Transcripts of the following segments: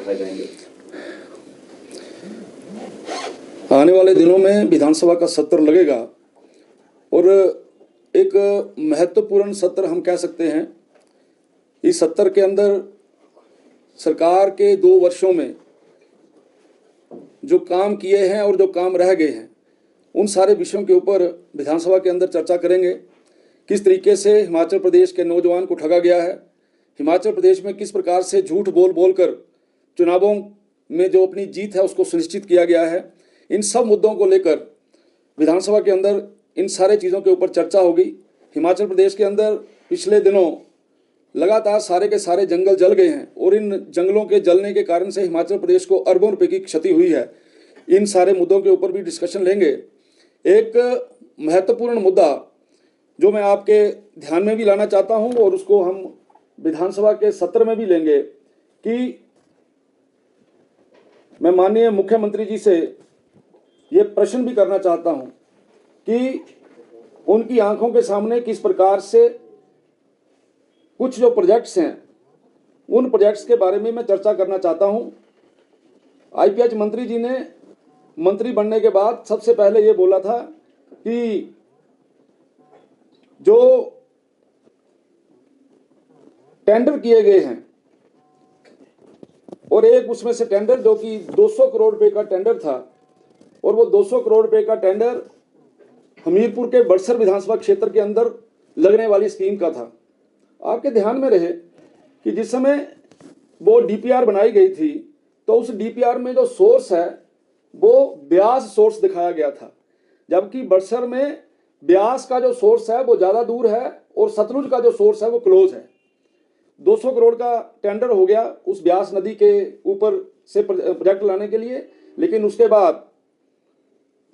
उठाए जाएंगे? आने वाले दिनों में विधानसभा का सत्र लगेगा और एक महत्वपूर्ण सत्र हम कह सकते हैं। इस सत्र के अंदर सरकार के 2 वर्षों में जो काम किए हैं और जो काम रह गए हैं, उन सारे विषयों के ऊपर विधानसभा के अंदर चर्चा करेंगे। किस तरीके से हिमाचल प्रदेश के नौजवान को ठगा गया है, हिमाचल प्रदेश में किस प्रकार से झूठ बोल कर चुनावों में जो अपनी जीत है उसको सुनिश्चित किया गया है, इन सब मुद्दों को लेकर विधानसभा के अंदर इन सारे चीज़ों के ऊपर चर्चा होगी। हिमाचल प्रदेश के अंदर पिछले दिनों लगातार सारे के सारे जंगल जल गए हैं और इन जंगलों के जलने के कारण से हिमाचल प्रदेश को अरबों रुपए की क्षति हुई है। इन सारे मुद्दों के ऊपर भी डिस्कशन लेंगे। एक महत्वपूर्ण मुद्दा जो मैं आपके ध्यान में भी लाना चाहता हूं और उसको हम विधानसभा के सत्र में भी लेंगे कि मैं माननीय मुख्यमंत्री जी से ये प्रश्न भी करना चाहता हूं कि उनकी आंखों के सामने किस प्रकार से कुछ जो प्रोजेक्ट्स हैं उन प्रोजेक्ट्स के बारे में मैं चर्चा करना चाहता हूं। आईपीएच मंत्री जी ने मंत्री बनने के बाद सबसे पहले ये बोला था कि जो टेंडर किए गए हैं और एक उसमें से टेंडर जो कि 200 करोड़ रुपए का टेंडर था और वो 200 करोड़ रुपए का टेंडर हमीरपुर के बड़सर विधानसभा क्षेत्र के अंदर लगने वाली स्कीम का था। आपके ध्यान में रहे कि जिस समय वो डीपीआर बनाई गई थी तो उस डीपीआर में जो सोर्स है वो ब्यास सोर्स दिखाया गया था, जबकि बड़सर में ब्यास का जो सोर्स है वो ज़्यादा दूर है और सतलुज का जो सोर्स है वो क्लोज है। 200 करोड़ का टेंडर हो गया उस ब्यास नदी के ऊपर से प्रोजेक्ट लाने के लिए, लेकिन उसके बाद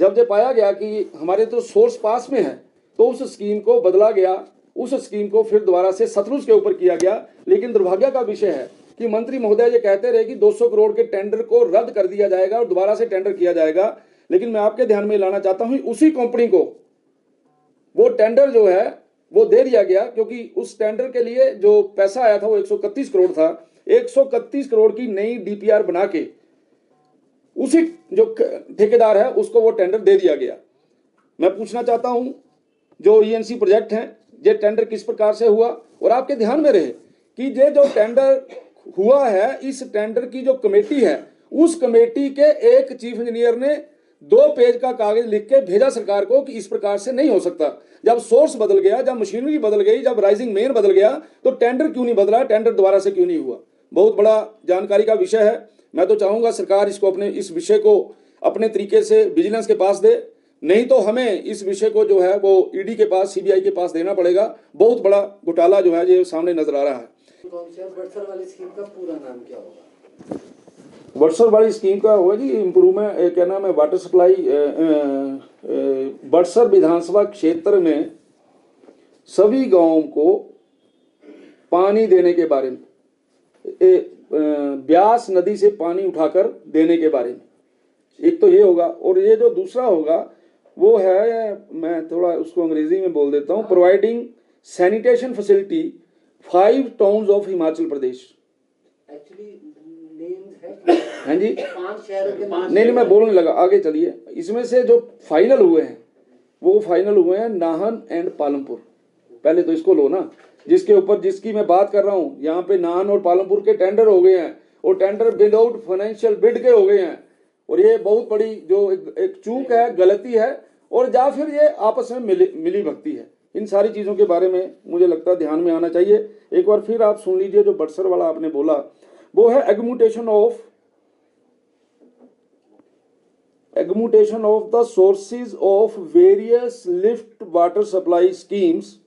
जब ये पाया गया कि हमारे तो सोर्स पास में है तो उस स्कीम को बदला गया, उस स्कीम को फिर दोबारा से सतलुज के ऊपर किया गया। लेकिन दुर्भाग्य का विषय है कि मंत्री महोदय ये कहते रहे कि 200 करोड़ के टेंडर को रद्द कर दिया जाएगा और दोबारा से टेंडर किया जाएगा, लेकिन मैं आपके ध्यान में लाना चाहता हूं उसी कंपनी को वो टेंडर जो है वो दे दिया गया, क्योंकि उस टेंडर के लिए जो पैसा आया था वो 131 करोड़ था। 131 करोड़ की नई डीपीआर बना के उसी जो ठेकेदार है उसको वो टेंडर दे दिया गया। मैं पूछना चाहता हूं जो ईएनसी प्रोजेक्ट है ये टेंडर किस प्रकार से हुआ, और आपके ध्यान में रहे कि ये जो टेंडर हुआ है इस टेंडर की जो कमेटी है उस कमेटी के एक चीफ इंजीनियर ने 2 पेज का कागज लिख के भेजा सरकार को कि इस प्रकार से नहीं हो सकता। जब सोर्स बदल गया, जब मशीनरी बदल गई, जब राइजिंग मेन बदल गया तो टेंडर क्यों नहीं बदला, टेंडर दोबारा से क्यों नहीं हुआ। बहुत बड़ा जानकारी का विषय है। मैं तो चाहूंगा सरकार इसको अपने इस विषय को अपने तरीके से विजिलेंस के पास दे, नहीं तो हमें इस विषय को जो है वो ईडी के पास, सीबीआई के पास देना पड़ेगा। बहुत बड़ा घोटाला जो है ये सामने नजर आ रहा है। बड़सर वाली स्कीम का पूरा नाम क्या होगा? बड़सर वाली स्कीम का होगा जी इम्प्रूवमेंट, क्या नाम है, वाटर सप्लाई। बड़सर विधानसभा क्षेत्र में सभी गांवों को पानी देने के बारे में, ब्यास नदी से पानी उठाकर देने के बारे में एक तो ये होगा, और ये जो दूसरा होगा वो है, मैं थोड़ा उसको अंग्रेजी में बोल देता हूँ, providing sanitation facility 5 towns of Himachal Pradesh. हाँ जी, 5 शहरों के नहीं मैं बोलने लगा, आगे चलिए। इसमें से जो फाइनल हुए हैं वो फाइनल हुए हैं नाहन एंड पालमपुर। पहले तो इसको लो ना, जिसके ऊपर जिसकी मैं बात कर रहा हूँ, यहाँ पे नाहन और पालमपुर के टेंडर हो गए हैं और टेंडर विदाउट फाइनेंशियल बिड के हो गए हैं, और ये बहुत बड़ी जो एक चूक है, गलती है, और या फिर ये आपस में मिली भक्ति है। इन सारी चीज़ों के बारे में मुझे लगता है ध्यान में आना चाहिए। एक बार फिर आप सुन लीजिए जो बड़सर वाला आपने बोला, वो है augmentation of the sources of various lift water supply schemes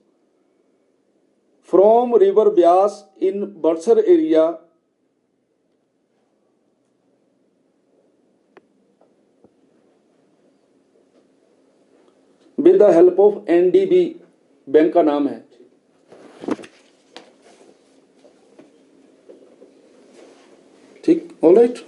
from river Beas in Badsar area with the help of NDB, bank का नाम है। ठीक, ऑलराइट।